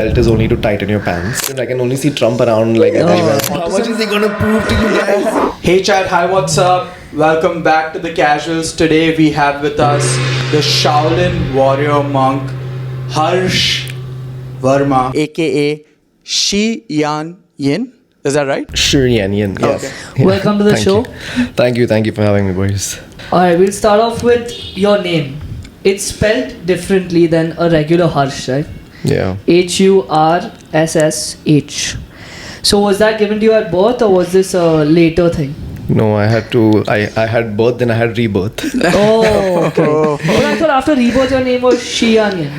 belt is only to tighten your pants. I can only see Trump around like everywhere. How much is he gonna prove to you guys? Hey chat, hi, what's up? Welcome back to the Casuals. Today we have with us the Shaolin warrior monk Hurssh Verma, aka Shi Yan Yin. Is that right? Sure, Yan, yes. Okay. Yeah. Welcome to the Thank show. you. Thank you for having me, boys. Alright, we'll start off with your name. It's spelled differently than a regular Harsh, right? Yeah. Hursh. So was that given to you at birth or was this a later thing? No, I had birth, then I had rebirth. Oh, okay. But I thought after rebirth your name was Shianyan.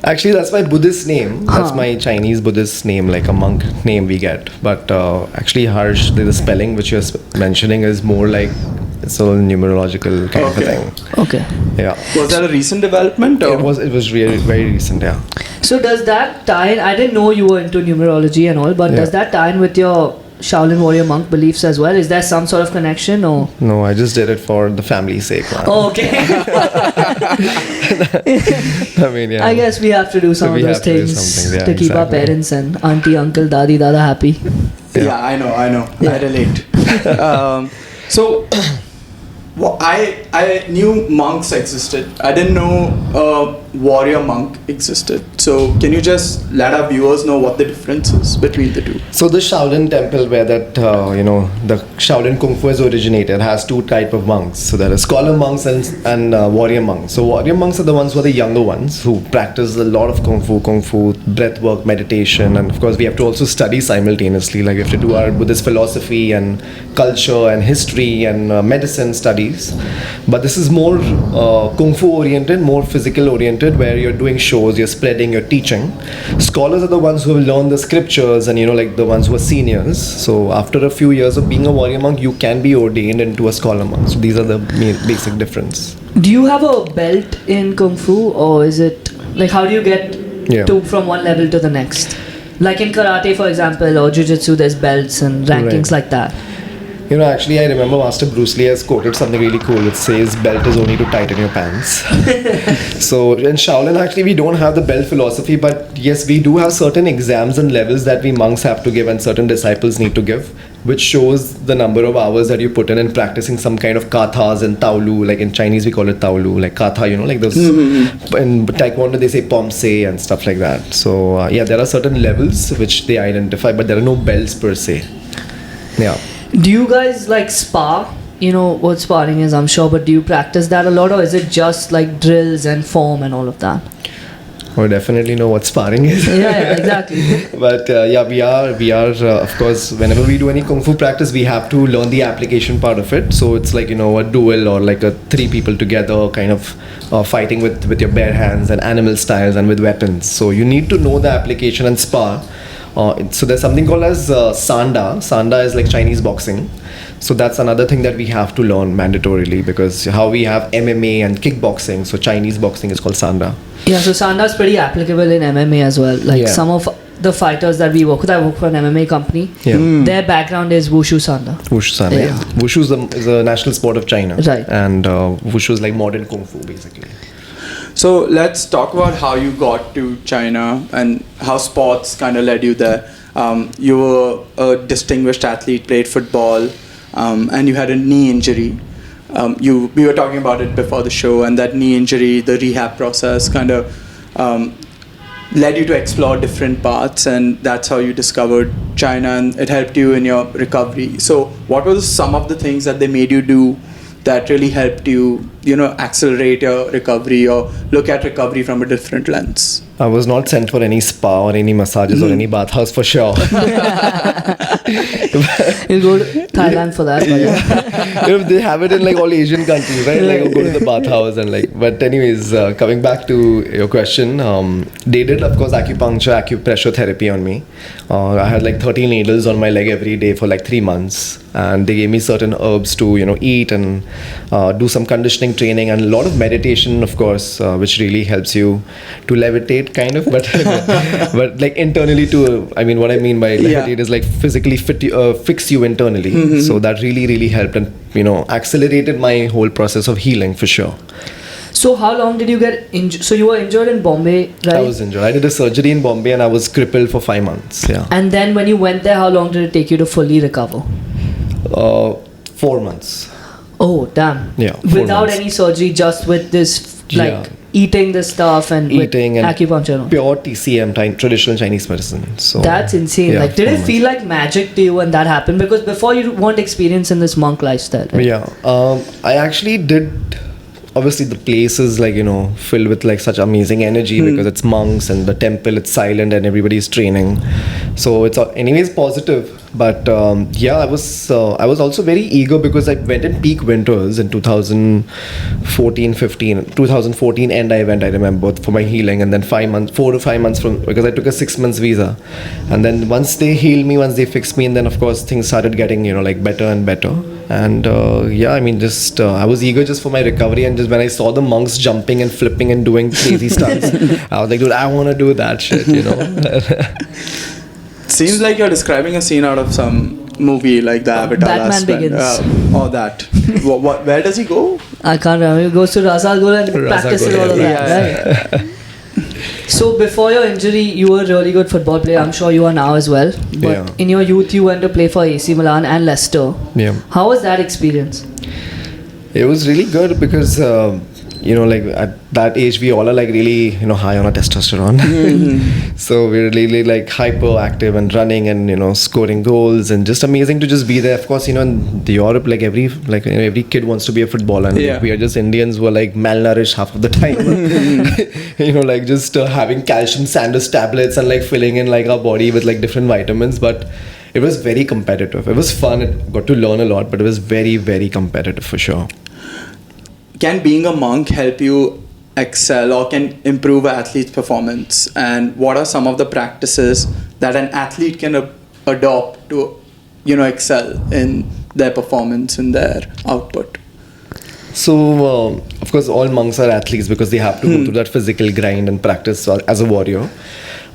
Actually, that's my Buddhist name. That's my Chinese Buddhist name, like a monk name we get. But actually, Harsh, the spelling which you're mentioning is more like it's a numerological kind of a thing. Okay. Yeah. Was that a recent development? Or? It was really very recent, yeah. So does that tie in, I didn't know you were into numerology and all, but does that tie in with your Shaolin warrior monk beliefs as well? Is there some sort of connection or? No, I just did it for the family's sake, man. Oh, okay. I mean, yeah. I guess we have to do some of those things to keep our parents and auntie, uncle, dadi, dada happy. Yeah, I know. Yeah. I relate. So, I knew monks existed. I didn't know a warrior monk existed. So, can you just let our viewers know what the difference is between the two? So the Shaolin Temple, where that the Shaolin Kung Fu has originated, has two type of monks. So there are scholar monks and warrior monks. So warrior monks are the ones who are the younger ones who practice a lot of Kung Fu, breath work, meditation, and of course we have to also study simultaneously. Like we have to do our Buddhist philosophy and culture and history and medicine studies. But this is more Kung Fu oriented, more physical oriented, where you're doing shows, you're spreading, you're teaching. Scholars are the ones who will learn the scriptures and like the ones who are seniors. So after a few years of being a warrior monk, you can be ordained into a scholar monk. So these are the basic difference. Do you have a belt in Kung Fu or is it like how do you get from one level to the next? Like in karate, for example, or jiu-jitsu, there's belts and rankings like that. Actually, I remember Master Bruce Lee has quoted something really cool. It says, belt is only to tighten your pants. So in Shaolin, actually, we don't have the belt philosophy, but yes, we do have certain exams and levels that we monks have to give and certain disciples need to give, which shows the number of hours that you put in practicing some kind of kathas and taolu. Like in Chinese, we call it taolu, like katha, like those. In Taekwondo, they say pomse and stuff like that. So there are certain levels which they identify, but there are no belts per se. Yeah. Do you guys like spar? You know what sparring is, I'm sure, but do you practice that a lot or is it just like drills and form and all of that? I definitely know what sparring is. Yeah, exactly. But we are of course, whenever we do any Kung Fu practice, we have to learn the application part of it. So it's like, a duel or like a three people together kind of fighting with your bare hands and animal styles and with weapons. So you need to know the application and spar. So there's something called as Sanda. Sanda is like Chinese boxing. So that's another thing that we have to learn mandatorily because how we have MMA and kickboxing. So Chinese boxing is called Sanda. Yeah, so Sanda is pretty applicable in MMA as well. Like some of the fighters that we work with, I work for an MMA company. Yeah. Their background is Wushu Sanda. Wushu Sanda, yeah. Wushu is a national sport of China. Right. And Wushu is like modern Kung Fu basically. So let's talk about how you got to China and how sports kind of led you there. You were a distinguished athlete, played football, and you had a knee injury. We were talking about it before the show, and that knee injury, the rehab process kind of led you to explore different paths, and that's how you discovered China, and it helped you in your recovery. So what was some of the things that they made you do that really helped you, accelerate your recovery or look at recovery from a different lens? I was not sent for any spa or any massages or any bathhouse for sure. You'll go to Thailand for that. But they have it in like all Asian countries, right? Like go to the bathhouse and like. But anyways, coming back to your question, they did of course acupressure therapy on me. I had like 30 needles on my leg every day for like 3 months, and they gave me certain herbs to eat and do some conditioning training and a lot of meditation, of course, which really helps you to levitate kind of, but like internally too. I mean, what I mean by levitate is like physically fix you internally. So that really helped and accelerated my whole process of healing for sure. So how long did you get injured? So you were injured in Bombay, right? I was injured. I did a surgery in Bombay and I was crippled for 5 months. Yeah. And then when you went there, how long did it take you to fully recover? 4 months. Oh, damn. Yeah. 4 Without months. any surgery, just with this, like, Yeah. eating the stuff and Eating with and acupuncture. and all. Pure TCM, traditional Chinese medicine. So That's insane. yeah, Like, did 4 it feel like magic to you when that happened? Because before you weren't experienced in this monk lifestyle. Right? Yeah, I actually did. Obviously, the place is like, filled with like such amazing energy because it's monks and the temple, it's silent and everybody's training. So it's anyways positive. But yeah, I was also very eager because I went in peak winters in 2014, 15, 2014 end I remember for my healing, and then 4 to 5 months because I took a 6 months visa, and then once they healed me, once they fixed me, and then of course things started getting like better and better. And yeah, I mean, just I was eager just for my recovery, and just when I saw the monks jumping and flipping and doing crazy stunts, I was like, dude, I want to do that shit, Seems like you're describing a scene out of some movie like the Avatar Batman last one. Begins. Or that. Where does he go? I can't remember. He goes to Rasagul and practices all of that. Right? So before your injury, you were a really good football player. I'm sure you are now as well. But in your youth, you went to play for AC Milan and Leicester. Yeah. How was that experience? It was really good because like at that age we all are like really high on our testosterone. So we're really like hyperactive and running and scoring goals, and just amazing to just be there. Of course, in Europe, like every kid wants to be a footballer, and like, we are just Indians who are like malnourished half of the time. Like just having calcium sanders tablets and like filling in like our body with like different vitamins. But it was very competitive. It was fun. It got to learn a lot, but it was very, very competitive for sure. Can being a monk help you excel or can improve an athlete's performance? And what are some of the practices that an athlete can adopt to, excel in their performance and their output? So, of course, all monks are athletes because they have to go through that physical grind and practice as a warrior.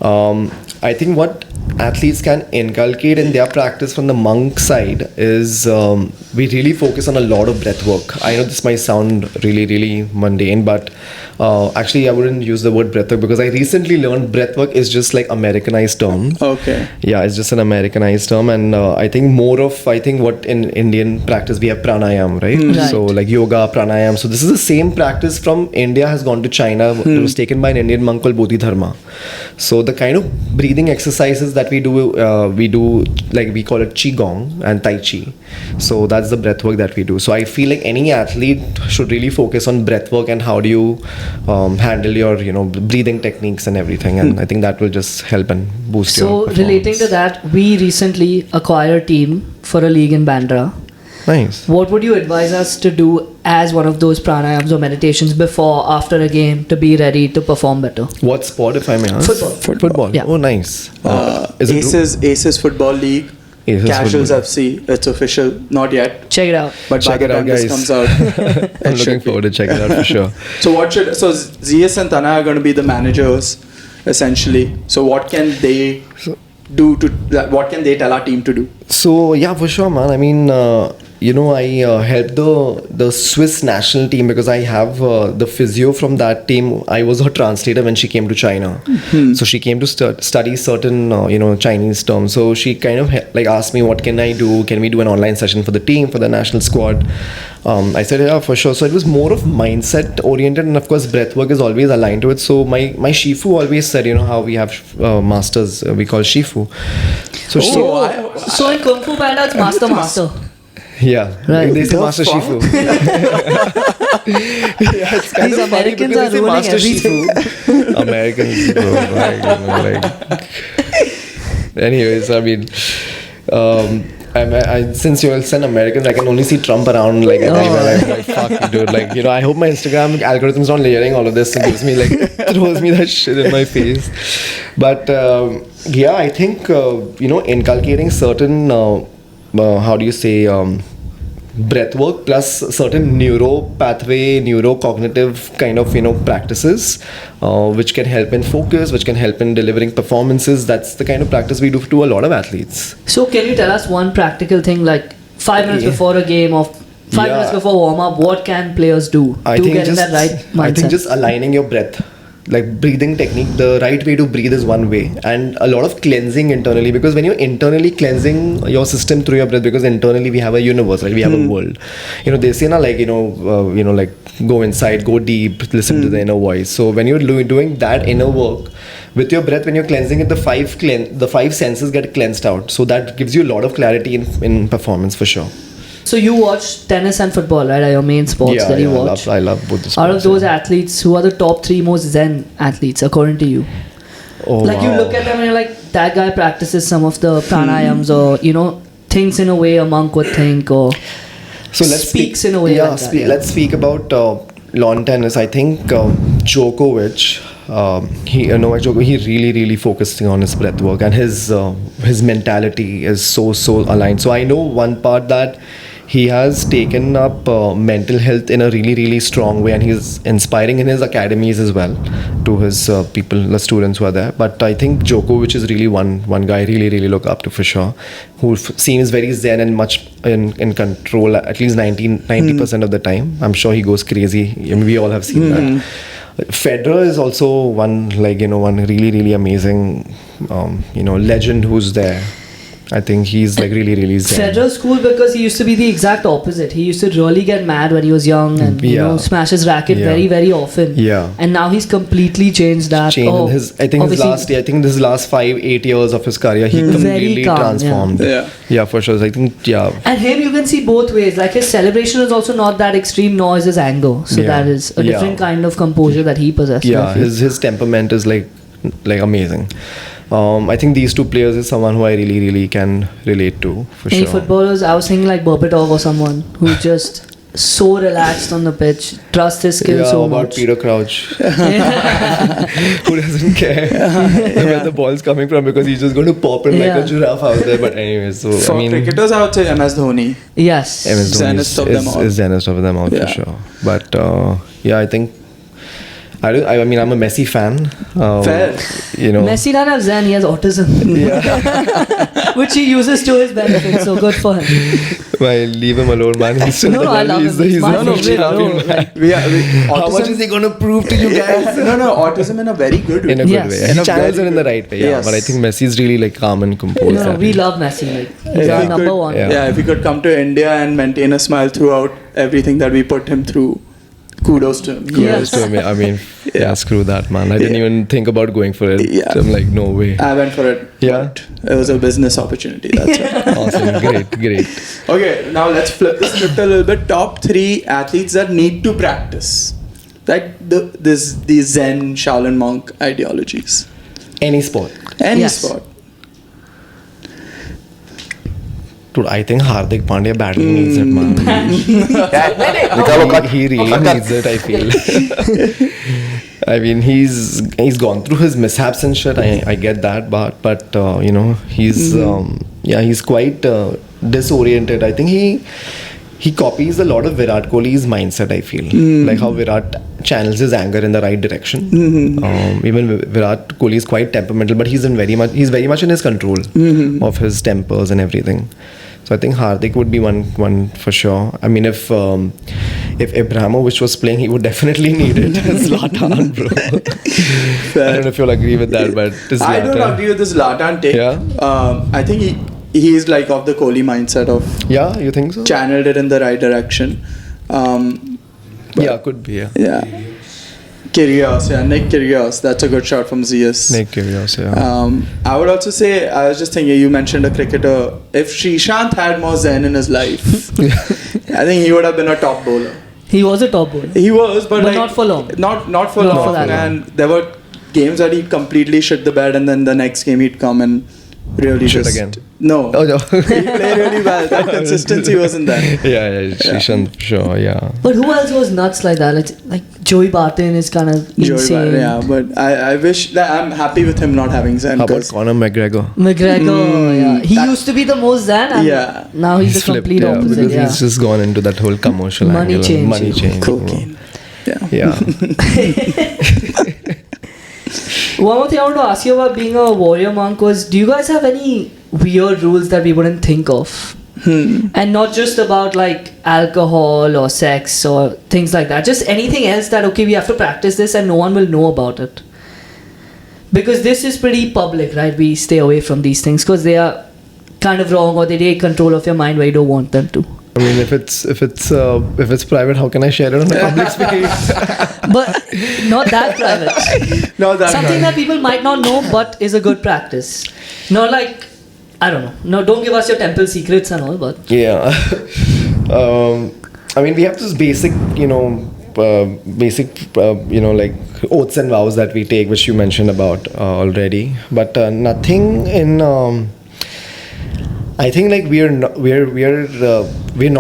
I think what athletes can inculcate in their practice from the monk side is we really focus on a lot of breath work. I know this might sound really, really mundane, but actually I wouldn't use the word breath work because I recently learned breath work is just like Americanized term. Okay. Yeah, it's just an Americanized term, and I think what in Indian practice we have pranayam, right? So like yoga, pranayam. So this is the same practice from India has gone to China. It was taken by an Indian monk called Bodhidharma. So the kind of breathing exercises that we do like we call it qigong and tai chi. So that's the breath work that we do. So I feel like any athlete should really focus on breath work and how do you handle your breathing techniques and everything, and I think that will just help and boost your performance. So relating to that, we recently acquired a team for a league in Bandra. Nice. What would you advise us to do as one of those pranayams or meditations before, after a game to be ready to perform better? What sport, if I may ask? Football. Yeah. Oh, nice. Is Aces Football League. Aces Casuals Football. FC. It's official. Not yet. Check it out. But Check by it the out, time this guys. comes out, I'm it looking should be. forward to checking it out for sure. So ZS and Tana are going to be the managers, essentially. So what can they do what can they tell our team to do? So yeah, for sure, man. I mean, I helped the Swiss national team because I have the physio from that team. I was her translator when she came to China. So she came to study certain Chinese terms. So she kind of asked me, what can I do? Can we do an online session for the team, for the national squad? I said, yeah, for sure. So it was more of mindset oriented, and of course breath work is always aligned to it. So my Shifu always said, how we have masters, we call Shifu. So So in Kung Fu Panda, it's master. Yeah, right. They say Master Shifu. Yeah, it's kind These of funny Americans because are they say ruling Master everything. Shifu. Americans, bro, Anyways, I mean, since you all send Americans, I can only see Trump around everywhere. I'm like, fuck, dude. I hope my Instagram algorithm's not layering all of this and gives me throws me that shit in my face. But yeah, I think inculcating certain breath work plus certain neurocognitive kind of practices which can help in focus, which can help in delivering performances. That's the kind of practice we do to a lot of athletes. So can you tell us one practical thing, like 5 minutes before a game of 5 minutes before warm up, what can players do to get in that right mindset? I think just aligning your breath, like breathing technique. The right way to breathe is one way, and a lot of cleansing internally, because when you're internally cleansing your system through your breath, because internally we have a universe, right? We have a world. They say na, like like go inside, go deep, listen to the inner voice. So when you're doing that inner work with your breath, when you're cleansing it, the five senses get cleansed out. So that gives you a lot of clarity in performance for sure. So you watch tennis and football, right? Are your main sports that you watch? I love both the sports. Out of those athletes, who are the top 3 most Zen athletes according to you? Oh, you look at them and you're like, that guy practices some of the pranayams, or thinks in a way a monk would think, or speaks in a way like that. Let's speak about lawn tennis. I think Djokovic, Novak Djokovic, he really focusing on his breath work, and his mentality is so aligned. So I know one part that he has taken up mental health in a really strong way, and he's inspiring in his academies as well to his the students who are there. But I think Djokovic is really one guy I really look up to for sure, who seems very zen and much in control at least 90% of the time. I'm sure he goes crazy. I mean, we all have seen that. Federer is also one really amazing legend who's there. I think he's like really zen. Federer's cool because he used to be the exact opposite. He used to really get mad when he was young and smash his racket very often. Yeah. And now he's completely changed that. I think this last 5-8 years of his career, he completely transformed. Yeah, for sure. I think And him, you can see both ways. Like his celebration is also not that extreme, nor is his anger. So that is a different kind of composure that he possesses. Yeah, his temperament is like amazing. I think these two players is someone who I really can relate to for sure. Any footballers, I was thinking like Berbatov or someone who just so relaxed on the pitch, trust his skill so much. Yeah, about Peter Crouch, who doesn't care where the ball's coming from, because he's just going to pop it like a giraffe out there. But anyways, so for cricketers, I would say MS Dhoni. Yes, MS Dhoni is zenest of them all for sure. But I think. I'm a Messi fan. Fair. Messi doesn't have Zen, he has autism. Which he uses to his benefit, so good for him. Well, leave him alone, man. He's still I love him. He's How much is he going to prove to you guys? Autism in a very good way. In a good way. He channels it in the right way. Yes. But I think Messi is really like calm and composed. We love Messi. He's our number one. Yeah, if he could come to India and maintain a smile throughout everything that we put him through, kudos to him. Kudos to him. I mean, screw that, man. I didn't even think about going for it. Yeah. I'm like, no way. I went for it. Yeah. It was a business opportunity. That's it. Awesome. Great. Okay, now let's flip the script a little bit. Top 3 athletes that need to practice. Like these Zen Shaolin monk ideologies. Any sport. Any sport. Dude, I think Hardik Pandya badly needs it, man. He really needs it, I feel. I mean, he's gone through his mishaps and shit. I get that, but he's quite disoriented. I think he copies a lot of Virat Kohli's mindset, I feel. Like how Virat channels his anger in the right direction. Even Virat Kohli is quite temperamental, but he's very much in his control of his tempers and everything. So I think Hardik would be one for sure. I mean, if Ibrahimovic was playing, he would definitely need it. Zlatan, bro. I don't know if you'll agree with that, but I don't agree with this Zlatan take. Yeah? I think he is like of the Kohli mindset of. Yeah, you think so? Channeled it in the right direction. Could be. Yeah. Nick Kyrgios, that's a good shot from ZS. Nick Kyrgios, yeah. I would also say, I was just thinking, you mentioned a cricketer. If Srishant had more zen in his life, I think he would have been a top bowler. He was a top bowler. He was, but like, not for long. Not for long. And there were games that he completely shit the bed, and then the next game he'd come and really shit just... again. No. Oh, no. He played really well. That consistency wasn't there. Yeah, Srishant, sure, yeah. But who else was nuts like that? Like Joey Barton is kind of insane. But I wish that I'm happy with him not having Zen. How about Conor McGregor? He used to be the most Zen, and now he's the complete opposite. Because he's just gone into that whole commercial money change. Cocaine. Yeah. One more thing I want to ask you about being a warrior monk was, do you guys have any weird rules that we wouldn't think of? And not just about like alcohol or sex or things like that. Just anything else that, okay, we have to practice this and no one will know about it. Because this is pretty public, right? We stay away from these things because they are kind of wrong or they take control of your mind where you don't want them to. I mean, if it's private, how can I share it on a public space? But not that private. No, that's Something that people might not know but is a good practice. Not like, I don't know. No, don't give us your temple secrets and all, but... Yeah. I mean, we have this basic, like oaths and vows that we take, which you mentioned about already. But nothing in... I think like we're not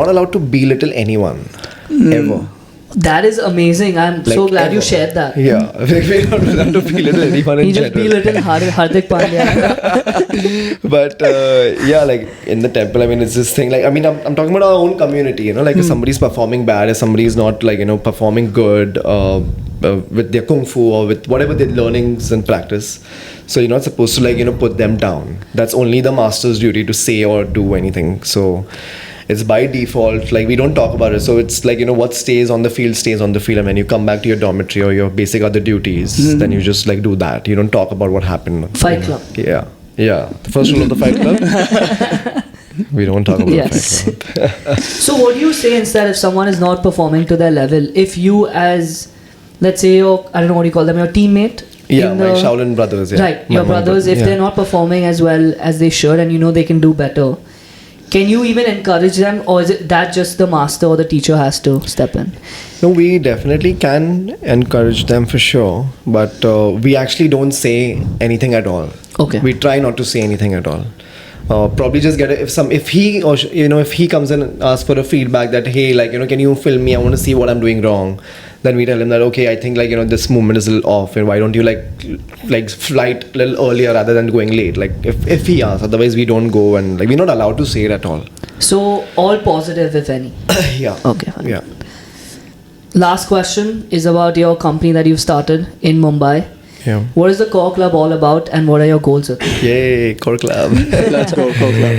allowed to belittle anyone ever. That is amazing. I'm so glad you shared that. Yeah, we're not allowed to belittle anyone in He just general. belittled Hardik Pandya. But yeah, like in the temple, I mean, it's this thing. Like, I mean, I'm talking about our own community. Like if somebody's performing bad, if somebody's not like performing good with their kung fu or with whatever their learnings and practice. So you're not supposed to like put them down. That's only the master's duty to say or do anything. So it's by default, like we don't talk about it. So it's like what stays on the field stays on the field, and when you come back to your dormitory or your basic other duties, then you just like do that. You don't talk about what happened. Fight Club. Yeah. The first rule of the Fight Club. We don't talk about Fight Club. So what do you say instead if someone is not performing to their level? If you as, let's say, I don't know what you call them, your teammate. Yeah, my Shaolin brothers. Yeah. Right, your brothers, if they're not performing as well as they should and they can do better, can you even encourage them, or is it that just the master or the teacher has to step in? No, we definitely can encourage them for sure, but we actually don't say anything at all. Okay. We try not to say anything at all. Probably just get if he comes in and asks for a feedback that, hey, like can you film me? I want to see what I'm doing wrong. Then we tell him that, okay, I think like this movement is a little off, and why don't you like flight a little earlier rather than going late? Like if he asks, otherwise we don't go, and like we're not allowed to say it at all. So all positive, if any. Yeah. Okay. Fine. Yeah. Last question is about your company that you've started in Mumbai. Yeah. What is the Core Club all about, and what are your goals with it? Yay, Core Club. Let's go, Core Club.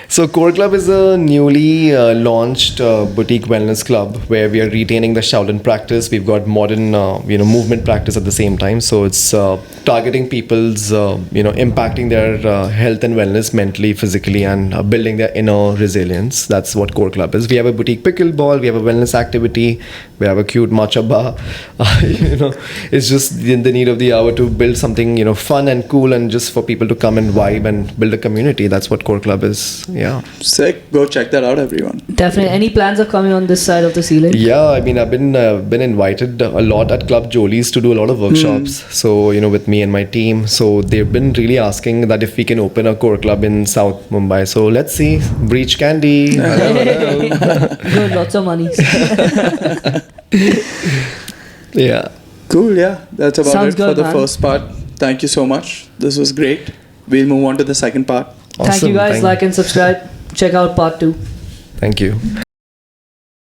So Core Club is a newly launched boutique wellness club where we are retaining the Shaolin practice. We've got modern, movement practice at the same time. So it's targeting people's, impacting their health and wellness mentally, physically, and building their inner resilience. That's what Core Club is. We have a boutique pickleball. We have a wellness activity. We have a cute matcha bar. It's just in the need of the hour to build something, fun and cool, and just for people to come and vibe and build a community. That's what Core Club is. Yeah. Sick. Go check that out, everyone. Definitely. Any plans of coming on this side of the ceiling? Yeah, I mean, I've been invited a lot at Club Jolie's to do a lot of workshops. So, with me and my team. So they've been really asking that if we can open a Core Club in South Mumbai. So let's see. Breach Candy. Hello. Good, lots of money. Yeah. Cool, yeah. That's about Sounds it good, for the man. first part. Thank you so much. This was great. We'll move on to the second part. Thank you guys. Like and subscribe. Check out part 2. Thank you.